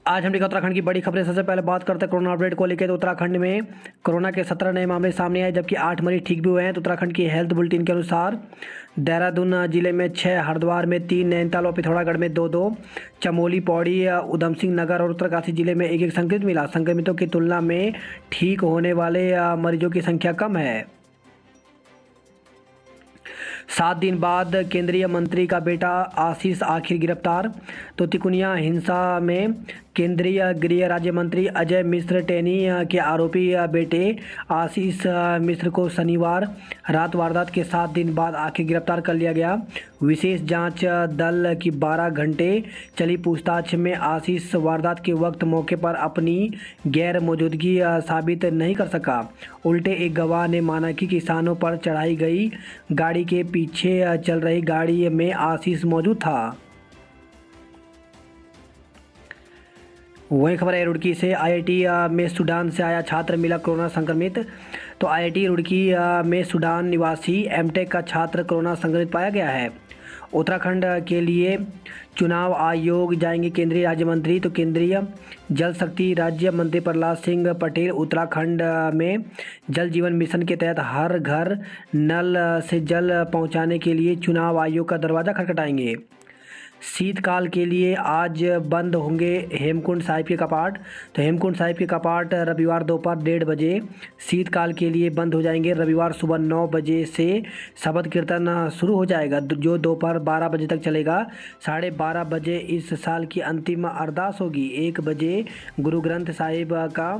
आज हम देखा उत्तराखंड की बड़ी खबरें। सबसे पहले बात करते हैं कोरोना अपडेट को लेकर। तो उत्तराखंड में कोरोना के 17 नए मामले सामने आए, जबकि 8 मरीज ठीक भी हुए हैं। तो उत्तराखंड की हेल्थ बुलेटिन के अनुसार देहरादून जिले में 6, हरिद्वार में 3, नैनीताल और पिथौरागढ़ में 2-2, चमोली, पौड़ी, उधम सिंह नगर और उत्तरकाशी जिले में 1-1 संक्रमित मिला। संक्रमितों की तुलना में ठीक होने वाले मरीजों की संख्या कम है। 7 दिन बाद केंद्रीय मंत्री का बेटा आशीष आखिर गिरफ्तार। तो तिकुनिया हिंसा में केंद्रीय गृह राज्य मंत्री अजय मिश्र टेनी के आरोपी बेटे आशीष मिश्र को शनिवार रात वारदात के 7 दिन बाद आखिर गिरफ्तार कर लिया गया। विशेष जांच दल की 12 घंटे चली पूछताछ में आशीष वारदात के वक्त मौके पर अपनी गैर मौजूदगी साबित नहीं कर सका। उल्टे एक गवाह ने माना कि किसानों पर चढ़ाई गई गाड़ी के पीछे चल रही गाड़ी में आशीष मौजूद था। वही खबर है रुड़की से। आईआईटी में सूडान से आया छात्र मिला कोरोना संक्रमित। तो आईआईटी रुड़की में सूडान निवासी एमटेक का छात्र कोरोना संक्रमित पाया गया है। उत्तराखंड के लिए चुनाव आयोग जाएंगे केंद्रीय राज्य मंत्री। तो केंद्रीय जल शक्ति राज्य मंत्री प्रहलाद सिंह पटेल उत्तराखंड में जल जीवन मिशन के तहत हर घर नल से जल पहुंचाने के लिए चुनाव आयोग का दरवाज़ा खटखटाएंगे। शीतकाल के लिए आज बंद होंगे हेमकुंड साहिब के कपाट। तो हेमकुंड साहिब के कपाट रविवार दोपहर 1:30 बजे शीतकाल के लिए बंद हो जाएंगे। रविवार सुबह 9 बजे से शबद कीर्तन शुरू हो जाएगा, जो दोपहर 12 बजे तक चलेगा। 12:30 बजे इस साल की अंतिम अरदास होगी। 1 बजे गुरु ग्रंथ साहिब का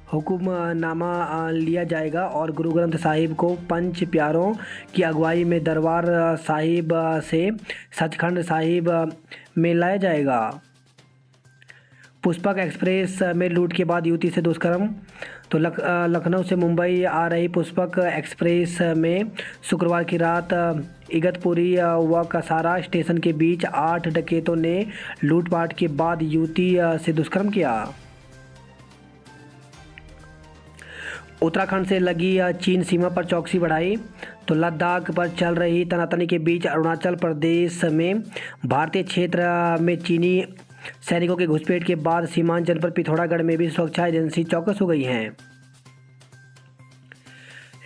हुक्मनामा लिया जाएगा और गुरु ग्रंथ साहिब को पंच प्यारों की अगुवाई में दरबार साहिब से सचखंड साहिब में लाया जाएगा। पुष्पक एक्सप्रेस में लूट के बाद युवती से दुष्कर्म। तो लखनऊ से मुंबई आ रही पुष्पक एक्सप्रेस में शुक्रवार की रात इगतपुरी व कसारा स्टेशन के बीच 8 डकैतों ने लूटपाट के बाद युवती से दुष्कर्म किया। उत्तराखंड से लगी चीन सीमा पर चौकसी बढ़ाई। तो लद्दाख पर चल रही तनातनी के बीच अरुणाचल प्रदेश में भारतीय क्षेत्र में चीनी सैनिकों के घुसपैठ के बाद सीमांचल पर पिथौरागढ़ में भी सुरक्षा एजेंसी चौकस हो गई हैं।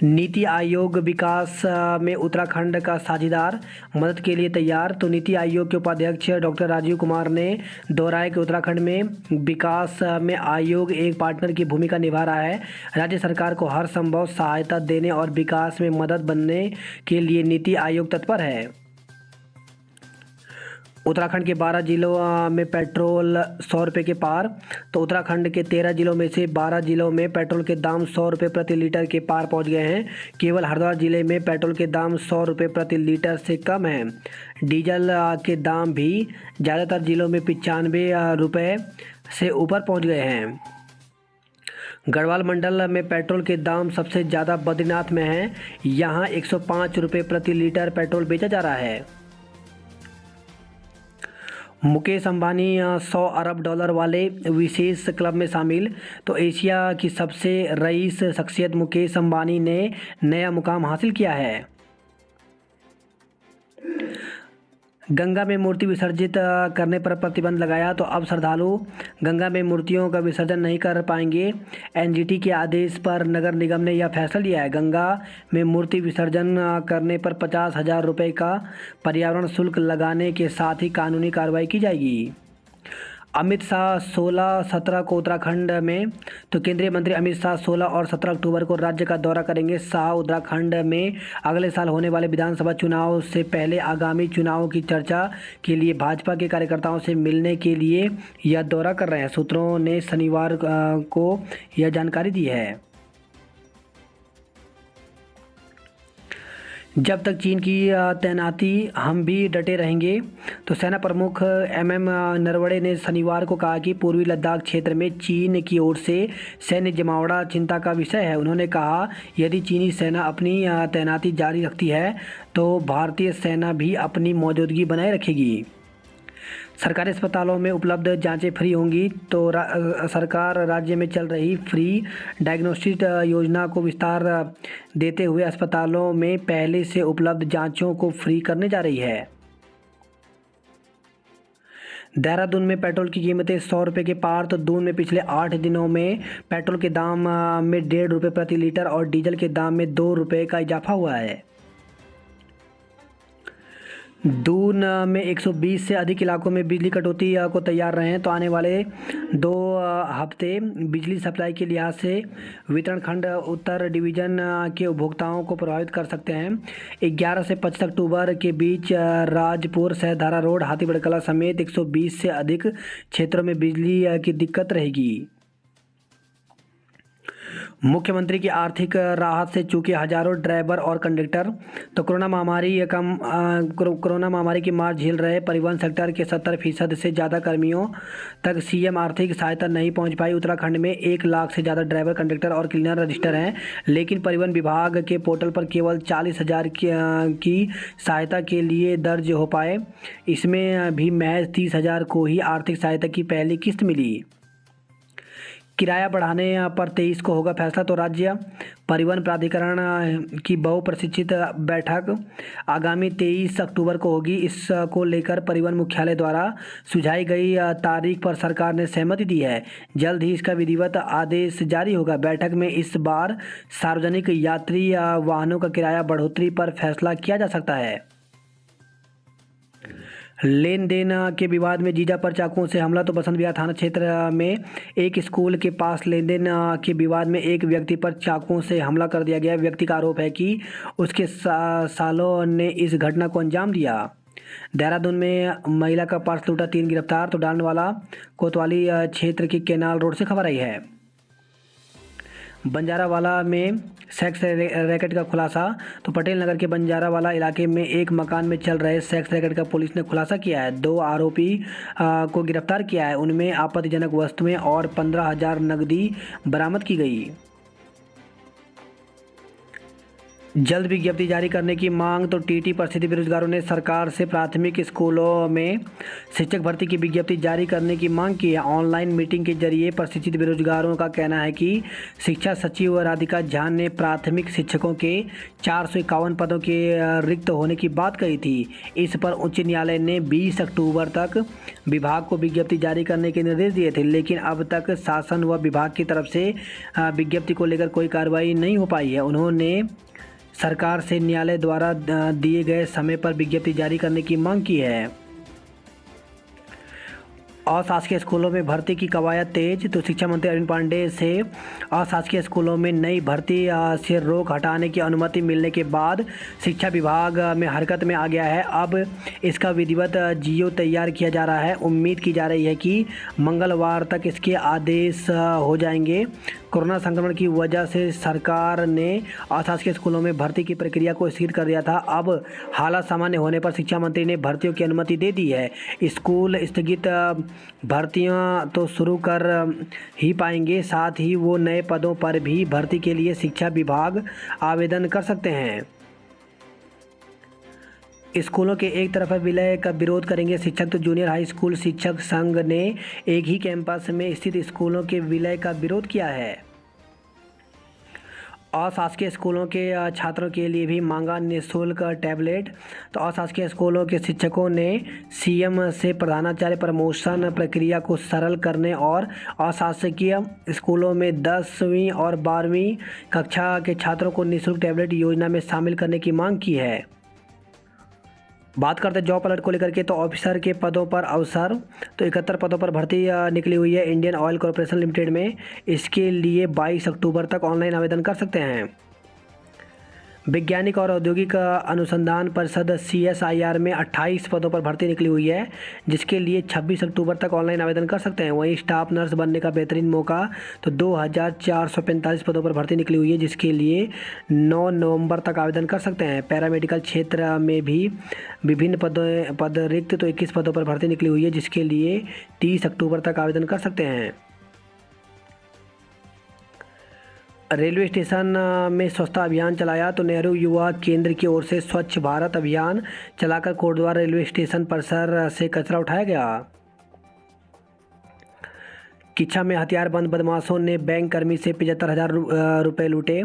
नीति आयोग विकास में उत्तराखंड का साझेदार, मदद के लिए तैयार। तो नीति आयोग के उपाध्यक्ष डॉक्टर राजीव कुमार ने दोहराया कि उत्तराखंड में विकास में आयोग एक पार्टनर की भूमिका निभा रहा है। राज्य सरकार को हर संभव सहायता देने और विकास में मदद बनने के लिए नीति आयोग तत्पर है। उत्तराखंड के 12 जिलों में पेट्रोल 100 रुपये के पार। तो उत्तराखंड के 13 जिलों में से 12 जिलों में पेट्रोल के दाम 100 रुपये प्रति लीटर के पार पहुंच गए हैं। केवल हरिद्वार जिले में पेट्रोल के दाम 100 रुपये प्रति लीटर से कम हैं। डीजल के दाम भी ज़्यादातर जिलों में 95 रुपये से ऊपर पहुंच गए हैं। गढ़वाल मंडल में पेट्रोल के दाम सबसे ज़्यादा बद्रीनाथ में हैं। यहाँ 105 रुपये प्रति लीटर पेट्रोल बेचा जा रहा है। मुकेश अंबानी 100 अरब डॉलर वाले विशेष क्लब में शामिल। तो एशिया की सबसे रईस शख्सियत मुकेश अंबानी ने नया मुकाम हासिल किया है। गंगा में मूर्ति विसर्जित करने पर प्रतिबंध लगाया। तो अब श्रद्धालु गंगा में मूर्तियों का विसर्जन नहीं कर पाएंगे। एनजीटी के आदेश पर नगर निगम ने यह फैसला लिया है। गंगा में मूर्ति विसर्जन करने पर 50,000 रुपये का पर्यावरण शुल्क लगाने के साथ ही कानूनी कार्रवाई की जाएगी। अमित शाह 16-17 को उत्तराखंड में। तो केंद्रीय मंत्री अमित शाह 16 और 17 अक्टूबर को राज्य का दौरा करेंगे। शाह उत्तराखंड में अगले साल होने वाले विधानसभा चुनाव से पहले आगामी चुनावों की चर्चा के लिए भाजपा के कार्यकर्ताओं से मिलने के लिए यह दौरा कर रहे हैं। सूत्रों ने शनिवार को यह जानकारी दी है। जब तक चीन की तैनाती हम भी डटे रहेंगे। तो सेना प्रमुख MM नरवणे ने शनिवार को कहा कि पूर्वी लद्दाख क्षेत्र में चीन की ओर से सैन्य जमावड़ा चिंता का विषय है। उन्होंने कहा, यदि चीनी सेना अपनी तैनाती जारी रखती है तो भारतीय सेना भी अपनी मौजूदगी बनाए रखेगी। सरकारी अस्पतालों में उपलब्ध जांचें फ्री होंगी। तो सरकार राज्य में चल रही फ्री डायग्नोस्टिक योजना को विस्तार देते हुए अस्पतालों में पहले से उपलब्ध जांचों को फ्री करने जा रही है। देहरादून में पेट्रोल की कीमतें 100 रुपये के पार। तो दून में पिछले 8 दिनों में पेट्रोल के दाम में 1.5 रुपये प्रति लीटर और डीजल के दाम में 2 रुपये का इजाफा हुआ है। दून में 120 से अधिक इलाकों में बिजली कटौती को तैयार रहें। तो आने वाले 2 हफ्ते बिजली सप्लाई के लिहाज से वितरण खंड उत्तर डिवीज़न के उपभोक्ताओं को प्रभावित कर सकते हैं। 11 से 25 अक्टूबर के बीच राजपुर सहधारा रोड हाथीबड़ कला समेत 120 से अधिक क्षेत्रों में बिजली की दिक्कत रहेगी। मुख्यमंत्री की आर्थिक राहत से चूके हजारों ड्राइवर और कंडक्टर। तो कोरोना महामारी की मार झेल रहे परिवहन सेक्टर के 70% से ज़्यादा कर्मियों तक सीएम आर्थिक सहायता नहीं पहुंच पाई। उत्तराखंड में 1 लाख से ज़्यादा ड्राइवर, कंडक्टर और क्लीनर रजिस्टर हैं, लेकिन परिवहन विभाग के पोर्टल पर केवल 40,000 की सहायता के लिए दर्ज हो पाए। इसमें भी महज 30,000 को ही आर्थिक सहायता की पहली किस्त मिली। किराया बढ़ाने पर 23 को होगा फैसला। तो राज्य परिवहन प्राधिकरण की बहुप्रशिक्षित बैठक आगामी 23 अक्टूबर को होगी। इसको लेकर परिवहन मुख्यालय द्वारा सुझाई गई तारीख पर सरकार ने सहमति दी है। जल्द ही इसका विधिवत आदेश जारी होगा। बैठक में इस बार सार्वजनिक यात्री वाहनों का किराया बढ़ोतरी पर फैसला किया जा सकता है। लेन देन के विवाद में जीजा पर चाकुओं से हमला। तो बसंत विहार थाना क्षेत्र में एक स्कूल के पास लेन देन के विवाद में एक व्यक्ति पर चाकुओं से हमला कर दिया गया। व्यक्ति का आरोप है कि उसके सालों ने इस घटना को अंजाम दिया। देहरादून में महिला का पर्स लूटा, 3 गिरफ्तार। तो डालनवाला कोतवाली क्षेत्र की केनाल रोड से खबर आई है। बंजारावाला में सेक्स रैकेट का खुलासा। तो पटेल नगर के बंजारावाला इलाके में एक मकान में चल रहे सेक्स रैकेट का पुलिस ने खुलासा किया है। 2 आरोपी को गिरफ्तार किया है। उनमें आपत्तिजनक वस्तुएं और 15,000 नकदी बरामद की गई। जल्द विज्ञप्ति जारी करने की मांग। तो टीटी परिस्थिति बेरोजगारों ने सरकार से प्राथमिक स्कूलों में शिक्षक भर्ती की विज्ञप्ति जारी करने की मांग की है। ऑनलाइन मीटिंग के जरिए परिस्थिति बेरोजगारों का कहना है कि शिक्षा सचिव राधिका झा ने प्राथमिक शिक्षकों के 451 पदों के रिक्त होने की बात कही थी। इस पर उच्च न्यायालय ने 20 अक्टूबर तक विभाग को विज्ञप्ति जारी करने के निर्देश दिए थे, लेकिन अब तक शासन व विभाग की तरफ से विज्ञप्ति को लेकर कोई कार्रवाई नहीं हो पाई है। उन्होंने सरकार से न्यायालय द्वारा दिए गए समय पर विज्ञप्ति जारी करने की मांग की है। अशासकीय स्कूलों में भर्ती की कवायद तेज। तो शिक्षा मंत्री अरविंद पांडेय से अशासकीय स्कूलों में नई भर्ती से रोक हटाने की अनुमति मिलने के बाद शिक्षा विभाग में हरकत में आ गया है। अब इसका विधिवत जीओ तैयार किया जा रहा है। उम्मीद की जा रही है कि मंगलवार तक इसके आदेश हो जाएंगे। कोरोना संक्रमण की वजह से सरकार ने अशासकीय स्कूलों में भर्ती की प्रक्रिया को स्थगित कर दिया था। अब हालात सामान्य होने पर शिक्षा मंत्री ने भर्तियों की अनुमति दे दी है। स्कूल स्थगित भर्तियां तो शुरू कर ही पाएंगे, साथ ही वो नए पदों पर भी भर्ती के लिए शिक्षा विभाग आवेदन कर सकते हैं। स्कूलों के एक तरफा विलय का विरोध करेंगे शिक्षक। तो जूनियर हाई स्कूल शिक्षक संघ ने एक ही कैंपस में स्थित स्कूलों के विलय का विरोध किया है। अशासकीय स्कूलों के छात्रों के लिए भी मांगा निःशुल्क टैबलेट। तो अशासकीय स्कूलों के शिक्षकों ने सीएम से प्रधानाचार्य प्रमोशन प्रक्रिया को सरल करने और अशासकीय स्कूलों में 10वीं और 12वीं कक्षा के छात्रों को निःशुल्क टैबलेट योजना में शामिल करने की मांग की है। बात करते हैं जॉब अलर्ट को लेकर के। तो ऑफिसर के पदों पर अवसर। तो 71 पदों पर भर्ती निकली हुई है इंडियन ऑयल कॉरपोरेशन लिमिटेड में। इसके लिए 22 अक्टूबर तक ऑनलाइन आवेदन कर सकते हैं। वैज्ञानिक और औद्योगिक अनुसंधान परिषद CSIR में 28 पदों पर भर्ती निकली हुई है, जिसके लिए 26 अक्टूबर तक ऑनलाइन आवेदन कर सकते हैं। वहीं स्टाफ नर्स बनने का बेहतरीन मौका। तो 2,445 पदों पर भर्ती निकली हुई है, जिसके लिए 9 नवंबर तक आवेदन कर सकते हैं। पैरामेडिकल क्षेत्र में भी विभिन्न पद रिक्त। तो 21 पदों पर भर्ती निकली हुई है, जिसके लिए 30 अक्टूबर तक आवेदन कर सकते हैं। रेलवे स्टेशन में स्वच्छता अभियान चलाया। तो नेहरू युवा केंद्र की ओर से स्वच्छ भारत अभियान चलाकर कोटद्वार रेलवे स्टेशन परिसर से कचरा उठाया गया। किच्छा में हथियारबंद बदमाशों ने बैंक कर्मी से 75,000 रुपये लूटे।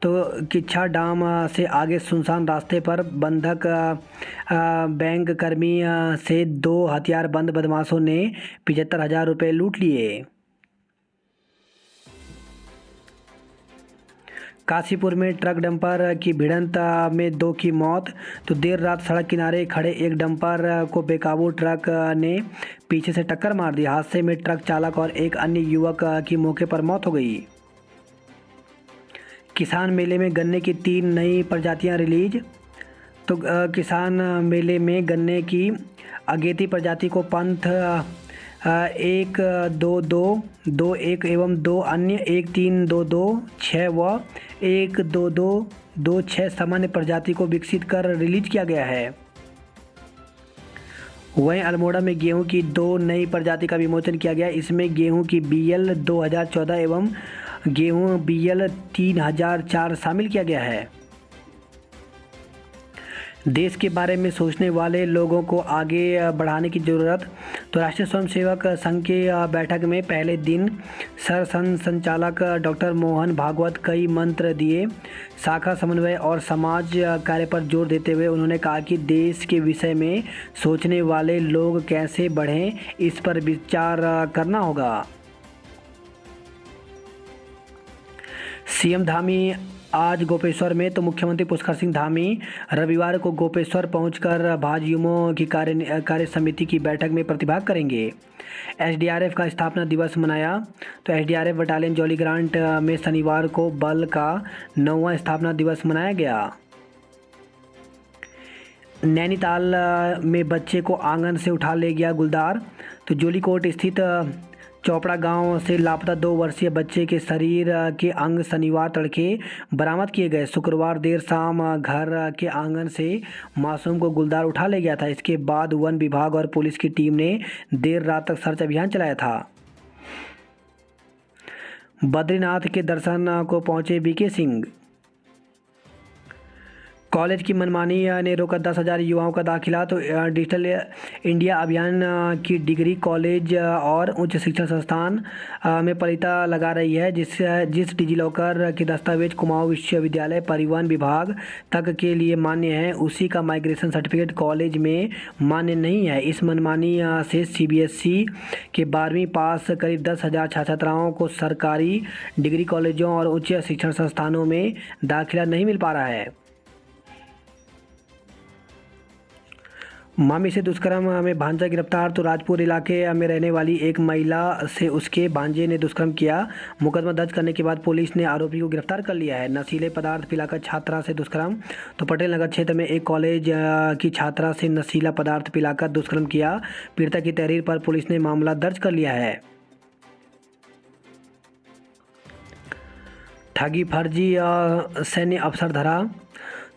तो किच्छा डाम से आगे सुनसान रास्ते पर बंधक बैंक कर्मी से 2 हथियारबंद बदमाशों ने 75,000 रुपये लूट लिए। काशीपुर में ट्रक डंपर की भिड़ंत में 2 की मौत। तो देर रात सड़क किनारे खड़े एक डंपर को बेकाबू ट्रक ने पीछे से टक्कर मार दी। हादसे में ट्रक चालक और एक अन्य युवक की मौके पर मौत हो गई। किसान मेले में गन्ने की 3 नई प्रजातियां रिलीज। तो किसान मेले में गन्ने की अगेती प्रजाति को पंथ 12221 एवं 2 अन्य 1322 व 12226 सामान्य प्रजाति को विकसित कर रिलीज किया गया है। वहीं अल्मोड़ा में गेहूं की 2 नई प्रजाति का विमोचन किया गया। इसमें गेहूं की BL 2014 एवं गेहूं BL 3004 शामिल किया गया है। देश के बारे में सोचने वाले लोगों को आगे बढ़ाने की ज़रूरत। तो राष्ट्रीय स्वयंसेवक संघ की बैठक में पहले दिन संचालक डॉक्टर मोहन भागवत कई मंत्र दिए। शाखा समन्वय और समाज कार्य पर जोर देते हुए उन्होंने कहा कि देश के विषय में सोचने वाले लोग कैसे बढ़ें, इस पर विचार करना होगा। सीएम धामी आज गोपेश्वर में। तो मुख्यमंत्री पुष्कर सिंह धामी रविवार को गोपेश्वर पहुंचकर भाजयुमो की कार्य समिति की बैठक में प्रतिभाग करेंगे। एसडीआरएफ का स्थापना दिवस मनाया। तो एसडीआरएफ बटालियन जॉली ग्रांट में शनिवार को बल का 9वां स्थापना दिवस मनाया गया। नैनीताल में बच्चे को आंगन से उठा ले गया गुलदार। तो जोलीकोट स्थित चौपड़ा गांव से लापता 2 वर्षीय बच्चे के शरीर के अंग शनिवार तड़के बरामद किए गए। शुक्रवार देर शाम घर के आंगन से मासूम को गुलदार उठा ले गया था। इसके बाद वन विभाग और पुलिस की टीम ने देर रात तक सर्च अभियान चलाया था। बद्रीनाथ के दर्शन को पहुंचे बीके सिंह। कॉलेज की मनमानी ने रोका 10,000 युवाओं का दाखिला। तो डिजिटल इंडिया अभियान की डिग्री कॉलेज और उच्च शिक्षण संस्थान में पलीता लगा रही है। जिस डिजिलॉकर के दस्तावेज कुमाऊं विश्वविद्यालय परिवहन विभाग तक के लिए मान्य है, उसी का माइग्रेशन सर्टिफिकेट कॉलेज में मान्य नहीं है। इस मनमानी से CBSE के 12वीं पास करीब 10,000 छात्र छात्राओं को सरकारी डिग्री कॉलेजों और उच्च शिक्षण संस्थानों में दाखिला नहीं मिल पा रहा है। मामी से दुष्कर्म में भांजा गिरफ्तार। तो राजपुर इलाके में रहने वाली एक महिला से उसके भांजे ने दुष्कर्म किया। मुकदमा दर्ज करने के बाद पुलिस ने आरोपी को गिरफ्तार कर लिया है। नशीले पदार्थ पिलाकर छात्रा से दुष्कर्म। तो पटेल नगर क्षेत्र में एक कॉलेज की छात्रा से नशीला पदार्थ पिलाकर दुष्कर्म किया। पीड़िता की तहरीर पर पुलिस ने मामला दर्ज कर लिया है। ठगी फर्जी सैन्य अफसर धरा।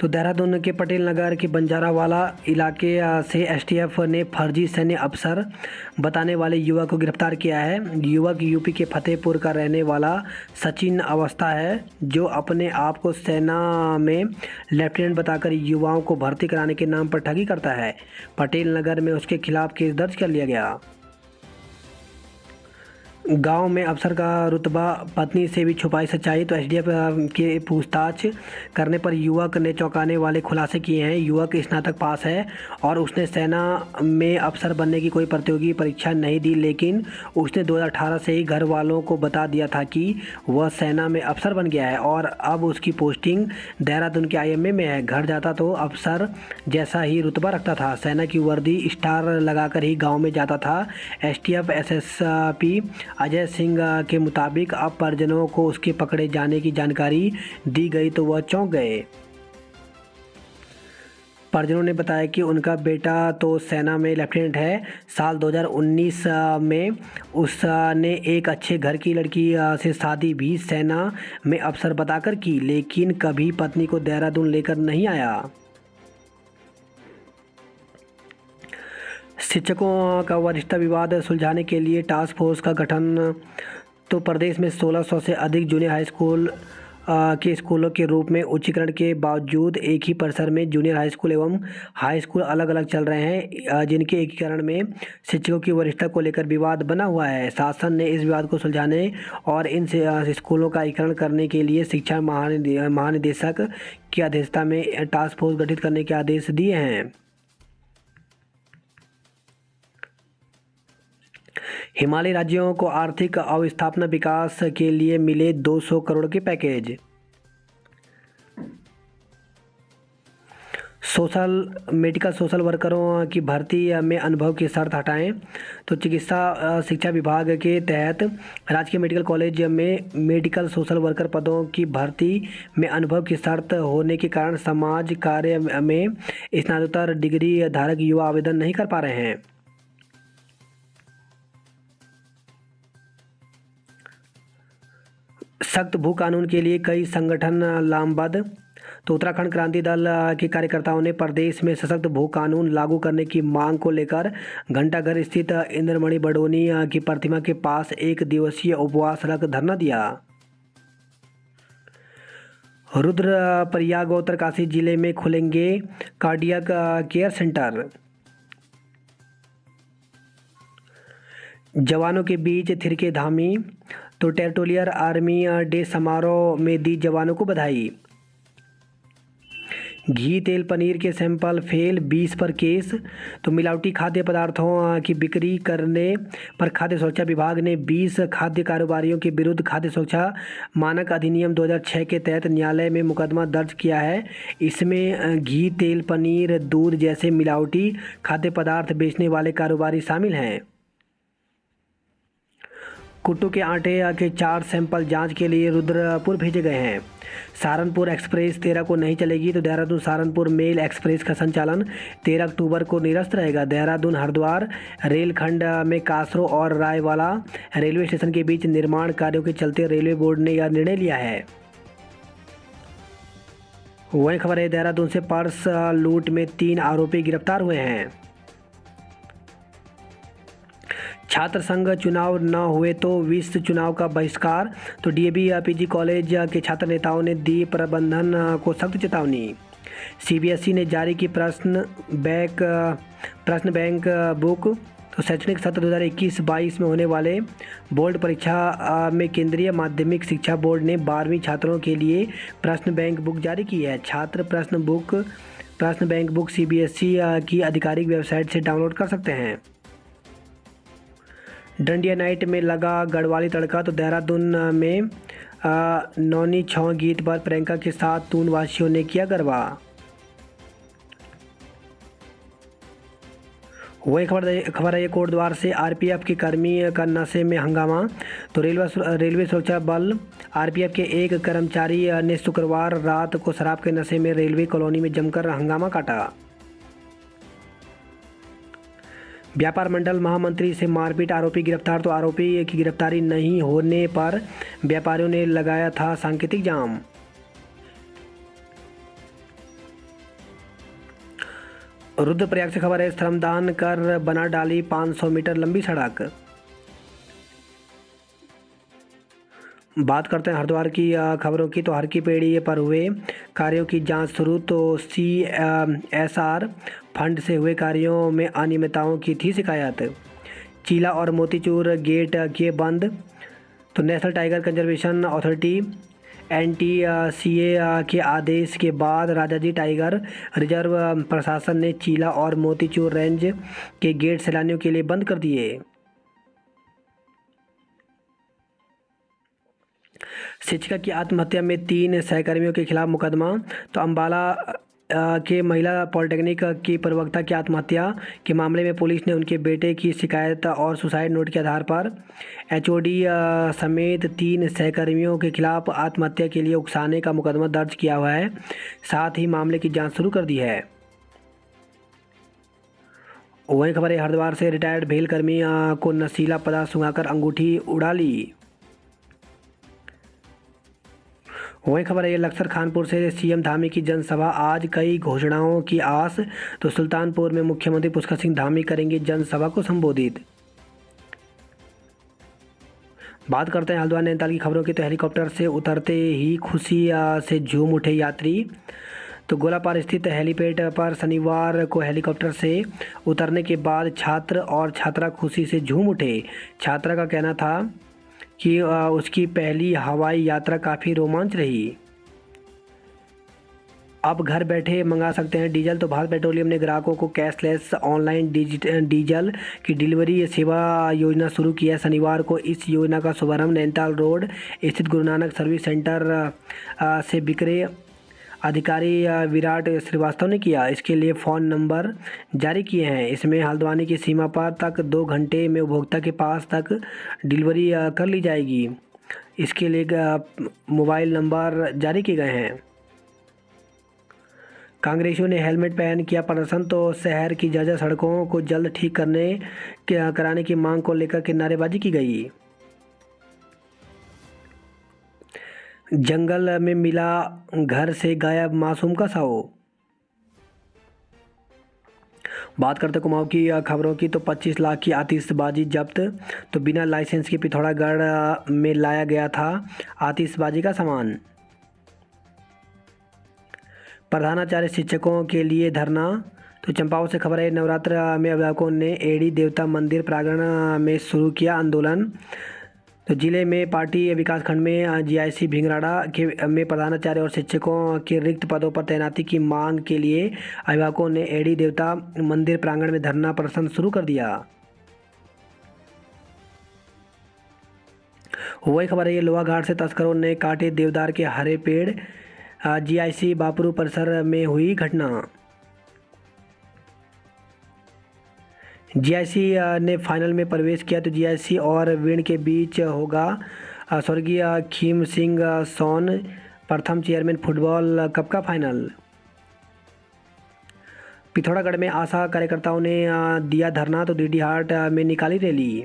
तो देहरादून के पटेल नगर के बंजारावाला इलाके से STF ने फर्जी सैन्य अफसर बताने वाले युवक को गिरफ्तार किया है। युवक यूपी के फतेहपुर का रहने वाला सचिन अवस्था है, जो अपने आप को सेना में लेफ्टिनेंट बताकर युवाओं को भर्ती कराने के नाम पर ठगी करता है। पटेल नगर में उसके खिलाफ केस दर्ज कर लिया गया। गांव में अफसर का रुतबा, पत्नी से भी छुपाई सच्चाई। तो SDF के पूछताछ करने पर युवक ने चौंकाने वाले खुलासे किए हैं। युवक स्नातक पास है और उसने सेना में अफसर बनने की कोई प्रतियोगी परीक्षा नहीं दी, लेकिन उसने 2018 से ही घर वालों को बता दिया था कि वह सेना में अफसर बन गया है और अब उसकी पोस्टिंग देहरादून के IMA में है। घर जाता तो अफसर जैसा ही रुतबा रखता था। सेना की वर्दी स्टार लगाकर ही गाँव में जाता था। STF SSP अजय सिंह के मुताबिक अब परिजनों को उसके पकड़े जाने की जानकारी दी गई तो वह चौंक गए। परिजनों ने बताया कि उनका बेटा तो सेना में लेफ्टिनेंट है। साल 2019 में उसने एक अच्छे घर की लड़की से शादी भी सेना में अफसर बताकर की, लेकिन कभी पत्नी को देहरादून लेकर नहीं आया। शिक्षकों का वरिष्ठता विवाद सुलझाने के लिए टास्क फोर्स का गठन। तो प्रदेश में 1600 से अधिक जूनियर हाई स्कूल के स्कूलों के रूप में उच्चीकरण के बावजूद एक ही परिसर में जूनियर हाई स्कूल एवं हाई स्कूल अलग अलग चल रहे हैं, जिनके एकीकरण में शिक्षकों की वरिष्ठता को लेकर विवाद बना हुआ है। शासन ने इस विवाद को सुलझाने और इन स्कूलों का एकीकरण करने के लिए शिक्षा महानिदेशक की अध्यक्षता में टास्क फोर्स गठित करने के आदेश दिए हैं। हिमालयी राज्यों को आर्थिक अवस्थापना विकास के लिए मिले 200 करोड़ के पैकेज। मेडिकल सोशल वर्करों की भर्ती में अनुभव की शर्त हटाएं। तो चिकित्सा शिक्षा विभाग के तहत राजकीय मेडिकल कॉलेज में मेडिकल सोशल वर्कर पदों की भर्ती में अनुभव की शर्त होने के कारण समाज कार्य में स्नातकोत्तर डिग्री धारक युवा आवेदन नहीं कर पा रहे हैं। सख्त भू कानून के लिए कई संगठन लामबद्ध। तो उत्तराखंड क्रांति दल के कार्यकर्ताओं ने प्रदेश में सशक्त भू कानून लागू करने की मांग को लेकर घंटाघर स्थित इंद्रमणि बडोनी की प्रतिमा के पास एक दिवसीय उपवास रख धरना दिया। रुद्रप्रयाग उत्तरकाशी जिले में खुलेंगे कार्डियक केयर सेंटर। जवानों के बीच थिरके धामी। तो टेरिटोरियल आर्मी डे समारोह में दी जवानों को बधाई। घी तेल पनीर के सैंपल फेल, 20 पर केस। तो मिलावटी खाद्य पदार्थों की बिक्री करने पर खाद्य सुरक्षा विभाग ने 20 खाद्य कारोबारियों के विरुद्ध खाद्य सुरक्षा मानक अधिनियम 2006 के तहत न्यायालय में मुकदमा दर्ज किया है। इसमें घी तेल पनीर दूध जैसे मिलावटी खाद्य पदार्थ बेचने वाले कारोबारी शामिल हैं। कुट्टू के आटे के 4 सैंपल जांच के लिए रुद्रपुर भेजे गए हैं। सहारनपुर एक्सप्रेस 13 को नहीं चलेगी। तो देहरादून सहारनपुर मेल एक्सप्रेस का संचालन 13 अक्टूबर को निरस्त रहेगा। देहरादून हरिद्वार रेलखंड में कासरो और रायवाला रेलवे स्टेशन के बीच निर्माण कार्यों के चलते रेलवे बोर्ड ने यह निर्णय लिया है। वही खबर है, देहरादून से पर्स लूट में 3 आरोपी गिरफ्तार हुए हैं। छात्र संघ चुनाव न हुए तो विश्व चुनाव का बहिष्कार। तो डीएवी पीजी कॉलेज के छात्र नेताओं ने दी प्रबंधन को सख्त चेतावनी। सीबीएसई ने जारी की प्रश्न बैंक बुक। तो शैक्षणिक सत्र 2021-22 में होने वाले बोर्ड परीक्षा में केंद्रीय माध्यमिक शिक्षा बोर्ड ने 12वीं छात्रों के लिए प्रश्न बैंक बुक जारी की है। छात्र प्रश्न बैंक बुक सीबीएसई की आधिकारिक वेबसाइट से डाउनलोड कर सकते हैं। डंडिया नाइट में लगा गढ़वाली तड़का। तो देहरादून में नौनी छौ गीत पर प्रियंका के साथ तून वासियों ने किया गरबा। वही खबर है, कोटद्वार से आरपीएफ के कर्मी का नशे में हंगामा। तो रेलवे सुरक्षा बल आरपीएफ के एक कर्मचारी ने शुक्रवार रात को शराब के नशे में रेलवे कॉलोनी में जमकर हंगामा काटा। व्यापार मंडल महामंत्री से मारपीट, आरोपी गिरफ्तार। तो आरोपी की गिरफ्तारी नहीं होने पर व्यापारियों ने लगाया था सांकेतिक जाम। रुद्रप्रयाग से खबर है, श्रमदान कर बना डाली 500 मीटर लंबी सड़क। बात करते हैं हरिद्वार की खबरों की। तो हर की पेड़ी पर हुए कार्यों की जांच शुरू। तो CSR फंड से हुए कार्यों में अनियमितताओं की थी शिकायत। चीला और मोतीचूर गेट किए बंद। तो national tiger conservation authority NTCA के आदेश के बाद राजाजी टाइगर रिजर्व प्रशासन ने चीला और मोतीचूर रेंज के गेट सैलानियों के लिए बंद कर दिए। शिक्षिका की आत्महत्या में 3 सहकर्मियों के खिलाफ मुकदमा। तो अम्बाला के महिला पॉलिटेक्निक की प्रवक्ता की आत्महत्या के मामले में पुलिस ने उनके बेटे की शिकायत और सुसाइड नोट के आधार पर HOD समेत 3 सहकर्मियों के खिलाफ आत्महत्या के लिए उकसाने का मुकदमा दर्ज किया हुआ है। साथ ही मामले की जांच शुरू कर दी है। वही खबर है, हरिद्वार से रिटायर्ड भेल कर्मी को नशीला पदार्थ सुंघाकर अंगूठी उड़ा ली। वही खबर है, लक्सर खानपुर से CM धामी की जनसभा, आज कई घोषणाओं की आस। तो सुल्तानपुर में मुख्यमंत्री पुष्कर सिंह धामी करेंगे जनसभा को संबोधित। बात करते हैं हल्द्वानी नैनीताल की खबरों की। तो हेलीकॉप्टर से उतरते ही खुशी से झूम उठे यात्री। तो गोलापार स्थित हेलीपैड पर शनिवार को हेलीकॉप्टर से उतरने के बाद छात्र और छात्रा खुशी से झूम उठे। छात्रा का कहना था कि उसकी पहली हवाई यात्रा काफ़ी रोमांच रही। अब घर बैठे मंगा सकते हैं डीजल। तो भारत पेट्रोलियम ने ग्राहकों को कैशलेस ऑनलाइन डीजल की डिलीवरी सेवा योजना शुरू की है। शनिवार को इस योजना का शुभारंभ नैनीताल रोड स्थित गुरु नानक सर्विस सेंटर से बिक्रे अधिकारी विराट श्रीवास्तव ने किया। इसके लिए फ़ोन नंबर जारी किए हैं। इसमें हल्द्वानी की सीमा पर तक 2 घंटे में उपभोक्ता के पास तक डिलीवरी कर ली जाएगी। इसके लिए मोबाइल नंबर जारी किए गए हैं। कांग्रेसियों ने हेलमेट पहन किया प्रदर्शन। तो शहर की जर्जर सड़कों को जल्द ठीक कराने की मांग को लेकर के नारेबाजी की गई। जंगल में मिला घर से गायब मासूम का शव। बात करते कुमाऊं की खबरों की। तो 25 लाख की आतिशबाजी जब्त। तो बिना लाइसेंस के पिथौरागढ़ में लाया गया था आतिशबाजी का सामान। प्रधानाचार्य शिक्षकों के लिए धरना। तो चंपावत से खबर है, नवरात्र में अभिभावकों ने एड़ी देवता मंदिर प्रांगण में शुरू किया आंदोलन। तो जिले में पार्टी विकास खंड में जीआईसी भिंगराड़ा के में प्रधानाचार्य और शिक्षकों के रिक्त पदों पर तैनाती की मांग के लिए अभिभावकों ने एड़ी देवता मंदिर प्रांगण में धरना प्रदर्शन शुरू कर दिया। वही खबर है, ये लोहाघाट से तस्करों ने काटे देवदार के हरे पेड़। जीआईसी बापरू परिसर में हुई घटना। जीआईसी ने फाइनल में प्रवेश किया। तो जीआईसी और विण के बीच होगा स्वर्गीय खीम सिंह सोन प्रथम चेयरमैन फुटबॉल कप का फाइनल। पिथौरागढ़ में आशा कार्यकर्ताओं ने दिया धरना। तो डीडी हाट में निकाली रैली।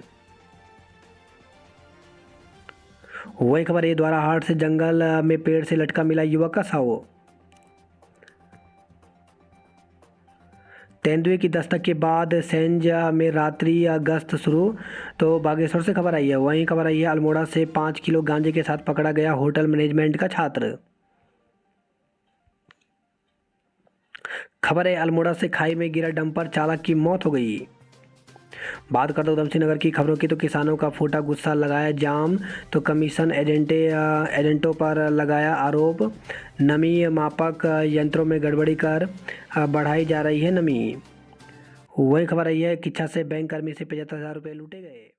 वही खबर है, द्वारा हाट से जंगल में पेड़ से लटका मिला युवक का शव। तेंदुए की दस्तक के बाद सेंज में रात्रि गश्त शुरू। तो बागेश्वर से खबर आई है। वहीं खबर आई है, अल्मोड़ा से 5 किलो गांजे के साथ पकड़ा गया होटल मैनेजमेंट का छात्र। खबर है, अल्मोड़ा से खाई में गिरा डंपर चालक की मौत हो गई। बात करते उधमसिंह नगर की खबरों की। तो किसानों का फूटा गुस्सा, लगाया जाम। तो कमीशन एजेंटों पर लगाया आरोप। नमी मापक यंत्रों में गड़बड़ी कर बढ़ाई जा रही है नमी। वही खबर आई है, किच्छा से बैंक कर्मी से 75,000 रुपये लूटे गए।